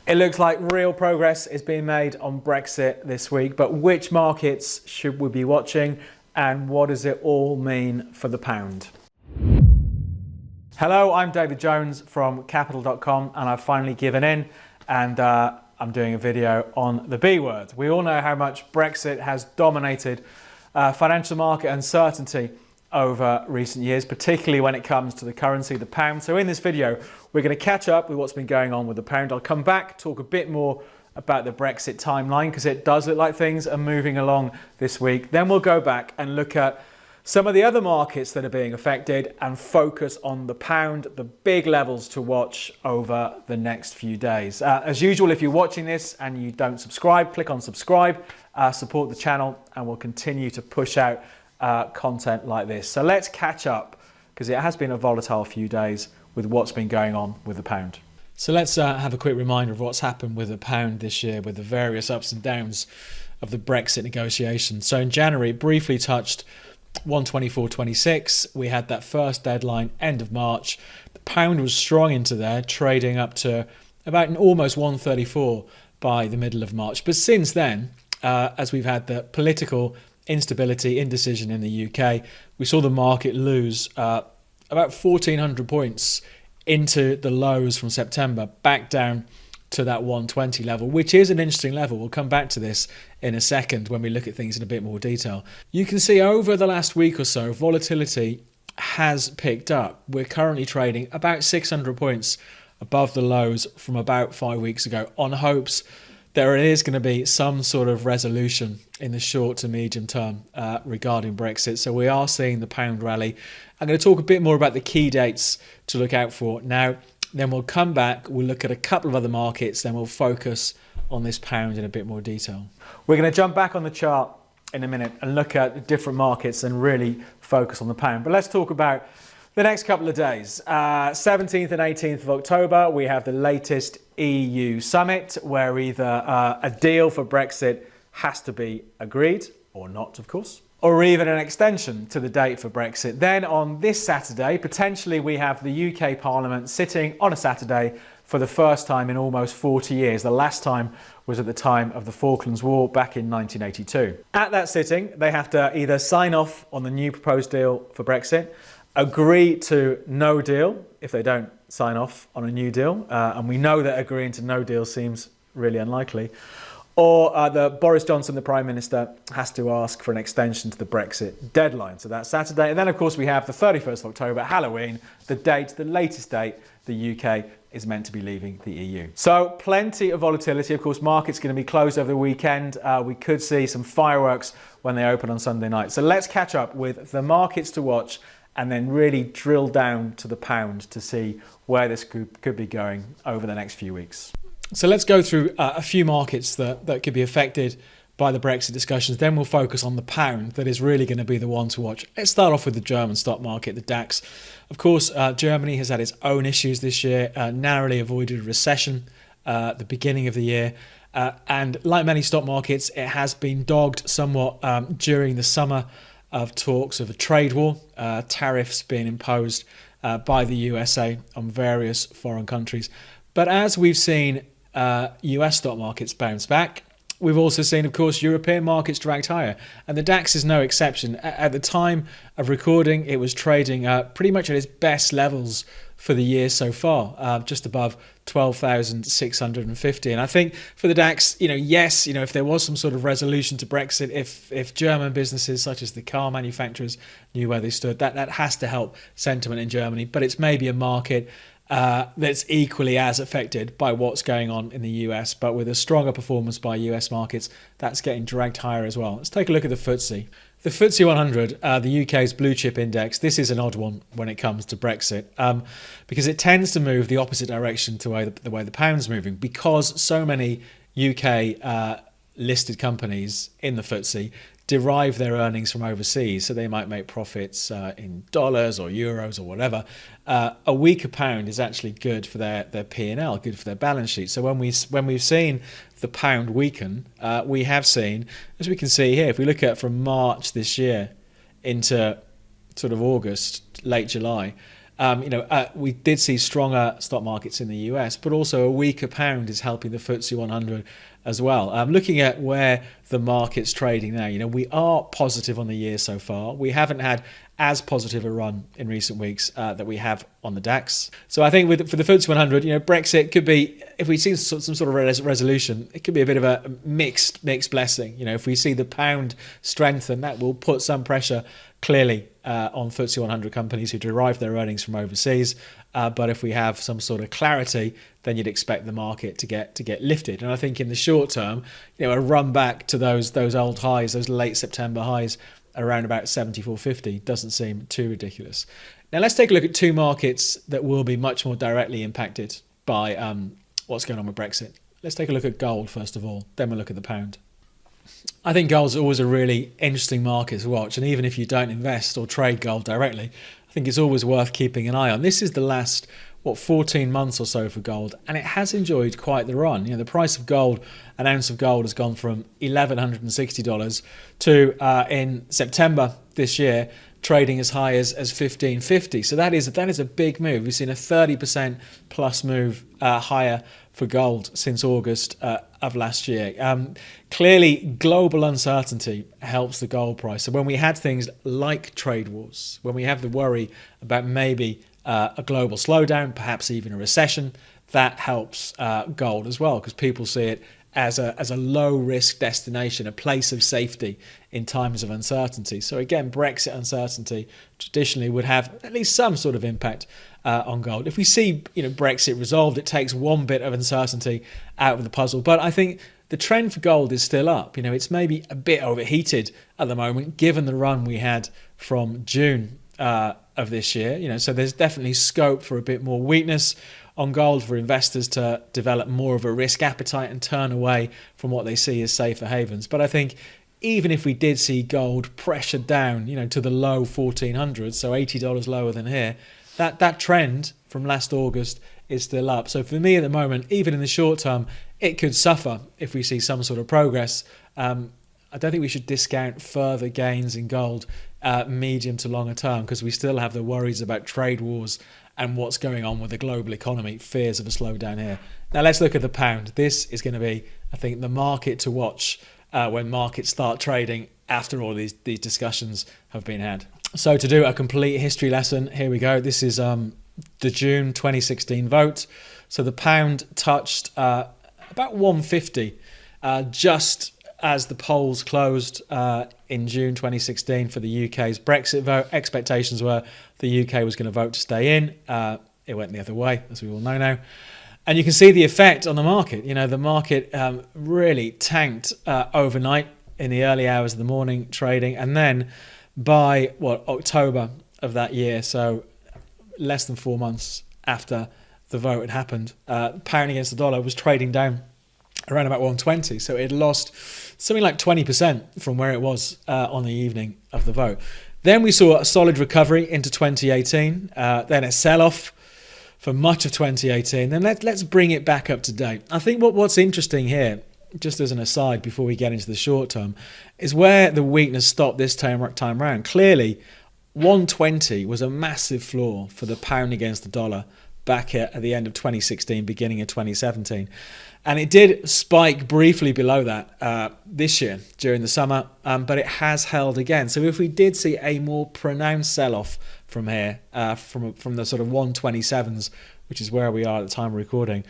It looks like real progress is being made on Brexit this week, but which markets should we be watching and what does it all mean for the pound? Hello, I'm David Jones from Capital.com and I've finally given in and I'm doing a video on the B word. We all know how much Brexit has dominated financial market uncertainty over recent years, particularly when it comes to the currency, the pound. So in this video, we're going to catch up with what's been going on with the pound. I'll come back, talk a bit more about the Brexit timeline, because it does look like things are moving along this week. Then we'll go back and look at some of the other markets that are being affected and focus on the pound, the big levels to watch over the next few days. As usual, if you're watching this and you don't subscribe, click on subscribe, support the channel, and we'll continue to push out content like this. So let's catch up, because it has been a volatile few days with what's been going on with the pound. So let's have a quick reminder of what's happened with the pound this year, with the various ups and downs of the Brexit negotiations. So in January, it briefly touched 124.26. We had that first deadline end of March. The pound was strong into there, trading up to about almost 134 by the middle of March. But since then, as we've had the political instability, indecision in the UK, we saw the market lose about 1,400 points into the lows from September, back down to that 120 level, which is an interesting level. We'll come back to this in a second when we look at things in a bit more detail. You can see over the last week or so, volatility has picked up. We're currently trading about 600 points above the lows from about 5 weeks ago, on hopes there is going to be some sort of resolution in the short to medium term regarding Brexit. So we are seeing the pound rally. I'm going to talk a bit more about the key dates to look out for now. Then we'll come back, we'll look at a couple of other markets, then we'll focus on this pound in a bit more detail. We're going to jump back on the chart in a minute and look at different markets and really focus on the pound. But let's talk about the next couple of days. 17th and 18th of October, we have the latest EU summit, where either a deal for Brexit has to be agreed, or not, of course, or even an extension to the date for Brexit. Then on this Saturday, potentially we have the UK Parliament sitting on a Saturday for the first time in almost 40 years. The last time was at the time of the Falklands War back in 1982. At that sitting, they have to either sign off on the new proposed deal for Brexit, agree to no deal if they don't sign off on a new deal, and we know that agreeing to no deal seems really unlikely, or Boris Johnson, the Prime Minister, has to ask for an extension to the Brexit deadline. So that's Saturday. And then, of course, we have the 31st of October, Halloween, the date, the latest date the UK is meant to be leaving the EU. So plenty of volatility. Of course, markets going to be closed over the weekend. We could see some fireworks when they open on Sunday night. So let's catch up with the markets to watch and then really drill down to the pound to see where this could be going over the next few weeks. So let's go through a few markets that could be affected by the Brexit discussions. Then we'll focus on the pound that is really going to be the one to watch. Let's start off with the German stock market, the DAX. Of course, Germany has had its own issues this year, narrowly avoided a recession at the beginning of the year. And like many stock markets, it has been dogged somewhat during the summer of talks of a trade war, tariffs being imposed by the USA on various foreign countries. But as we've seen US stock markets bounce back, we've also seen, of course, European markets dragged higher. And the DAX is no exception. At the time of recording, it was trading pretty much at its best levels for the year so far, just above 12,650. And I think for the DAX, yes, if there was some sort of resolution to Brexit, if German businesses such as the car manufacturers knew where they stood, that has to help sentiment in Germany. But it's maybe a market that's equally as affected by what's going on in the US, but with a stronger performance by US markets, that's getting dragged higher as well. Let's take a look at the FTSE. The FTSE 100, the UK's blue chip index, this is an odd one when it comes to Brexit, because it tends to move the opposite direction to the way the pound's moving, because so many UK listed companies in the FTSE derive their earnings from overseas, so they might make profits in dollars or euros or whatever. A weaker pound is actually good for their P&L, good for their balance sheet. So when we've seen the pound weaken, we have seen, as we can see here, if we look at from March this year into sort of August, late July, We did see stronger stock markets in the US, but also a weaker pound is helping the FTSE 100 as well. Looking at where the market's trading now, we are positive on the year so far. We haven't had as positive a run in recent weeks that we have on the DAX. So I think for the FTSE 100, Brexit could be, if we see some sort of resolution, it could be a bit of a mixed blessing. If we see the pound strengthen, that will put some pressure clearly on FTSE 100 companies who derive their earnings from overseas. But if we have some sort of clarity, then you'd expect the market to get lifted. And I think in the short term, a run back to those old highs, those late September highs, around about 74.50 doesn't seem too ridiculous. Now let's take a look at two markets that will be much more directly impacted by what's going on with Brexit. Let's take a look at gold first of all, then we'll look at the pound. I think gold's always a really interesting market to watch, and even if you don't invest or trade gold directly, I think it's always worth keeping an eye on. This is the last 14 months or so for gold, and it has enjoyed quite the run. The price of gold, an ounce of gold, has gone from $1,160 to in September this year trading as high as $1,550. So that is a big move. We've seen a 30% plus move higher for gold since August of last year. Clearly, global uncertainty helps the gold price. So when we had things like trade wars, when we have the worry about maybe a global slowdown, perhaps even a recession, that helps gold as well, because people see it as a low risk destination, a place of safety in times of uncertainty. So again, Brexit uncertainty traditionally would have at least some sort of impact on gold. If we see Brexit resolved, it takes one bit of uncertainty out of the puzzle. But I think the trend for gold is still up. It's maybe a bit overheated at the moment, given the run we had from June of this year. So there's definitely scope for a bit more weakness on gold, for investors to develop more of a risk appetite and turn away from what they see as safer havens. But I think even if we did see gold pressured down, to the low 1400s, so $80 lower than here, that trend from last August is still up. So for me at the moment, even in the short term, it could suffer if we see some sort of progress. I don't think we should discount further gains in gold medium to longer term, because we still have the worries about trade wars and what's going on with the global economy, fears of a slowdown here. Now let's look at the pound. This is going to be, I think, the market to watch when markets start trading after all these discussions have been had. So to do a complete history lesson, here we go. This is the June 2016 vote. So the pound touched about 150 just as the polls closed in June 2016 for the UK's Brexit vote. Expectations were the UK was going to vote to stay in. It went the other way, as we all know now. And you can see the effect on the market. The market really tanked overnight in the early hours of the morning trading. And then by, October of that year, so less than 4 months after the vote had happened, pound against the dollar was trading down around about 120. So it lost something like 20% from where it was on the evening of the vote. Then we saw a solid recovery into 2018, then a sell-off for much of 2018. Then let's bring it back up to date. I think what's interesting here, just as an aside before we get into the short term, is where the weakness stopped this time round. Clearly, 120 was a massive floor for the pound against the dollar back at the end of 2016, beginning of 2017. And it did spike briefly below that this year during the summer, but it has held again. So if we did see a more pronounced sell-off from here, from the sort of 127s, which is where we are at the time of recording,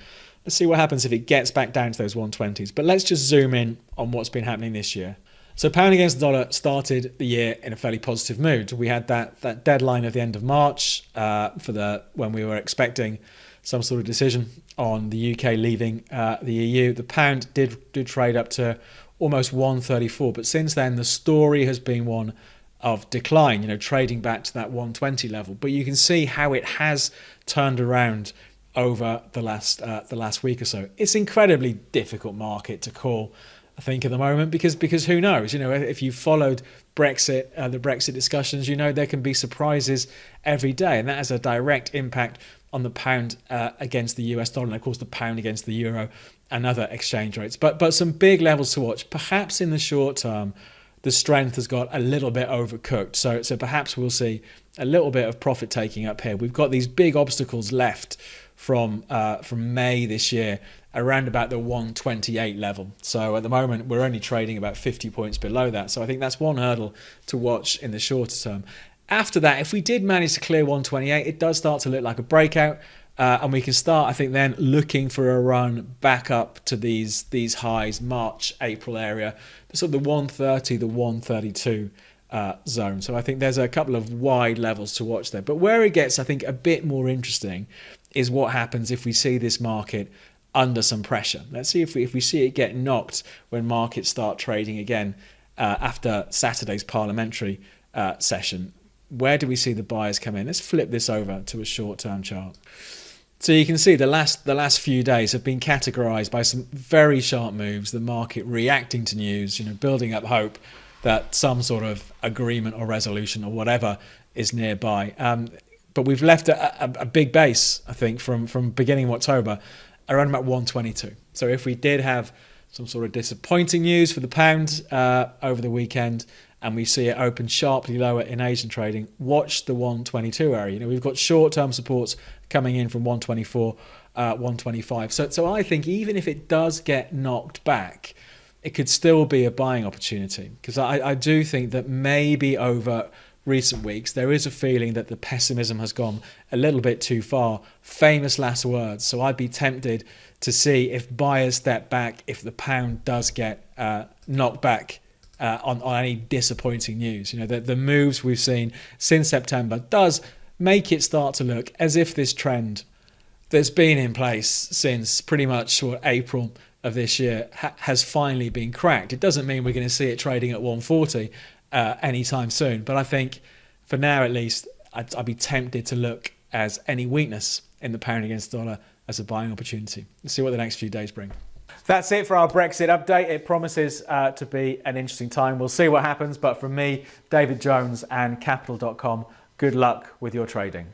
let's see what happens if it gets back down to those 120s. But let's just zoom in on what's been happening this year. So pound against the dollar started the year in a fairly positive mood. We had that deadline at the end of March when we were expecting some sort of decision on the UK leaving the EU. The pound did trade up to almost 134, but since then the story has been one of decline, trading back to that 120 level. But you can see how it has turned around over the last week or so. It's an incredibly difficult market to call, I think, at the moment, because who knows? If you followed Brexit, the Brexit discussions, there can be surprises every day, and that has a direct impact on the pound against the US dollar, and of course the pound against the euro and other exchange rates. But some big levels to watch. Perhaps in the short term, the strength has got a little bit overcooked. So perhaps we'll see a little bit of profit taking up here. We've got these big obstacles left from May this year around about the 128 level. So at the moment, we're only trading about 50 points below that. So I think that's one hurdle to watch in the shorter term. After that, if we did manage to clear 128, it does start to look like a breakout. And we can start, I think, then looking for a run back up to these highs, March, April area, sort of the 130, the 132 zone. So I think there's a couple of wide levels to watch there. But where it gets, I think, a bit more interesting is what happens if we see this market under some pressure. Let's see if we see it get knocked when markets start trading again after Saturday's parliamentary session. Where do we see the buyers come in? Let's flip this over to a short-term chart. So you can see the last few days have been categorized by some very sharp moves, the market reacting to news, building up hope that some sort of agreement or resolution or whatever is nearby. But we've left a big base, I think, from beginning of October, around about 122. So if we did have some sort of disappointing news for the pound over the weekend, and we see it open sharply lower in Asian trading, watch the 122 area. We've got short-term supports coming in from 124, 125. So I think even if it does get knocked back, it could still be a buying opportunity, because I do think that maybe over recent weeks there is a feeling that the pessimism has gone a little bit too far. Famous last words. So I'd be tempted to see if buyers step back, if the pound does get knocked back on any disappointing news. The moves we've seen since September does make it start to look as if this trend that's been in place since pretty much April of this year has finally been cracked. It doesn't mean we're going to see it trading at 140 anytime soon, but I think for now at least I'd be tempted to look as any weakness in the pound against the dollar as a buying opportunity. Let's see what the next few days bring. That's it for our Brexit update. It promises to be an interesting time. We'll see what happens, but from me, David Jones and Capital.com, good luck with your trading.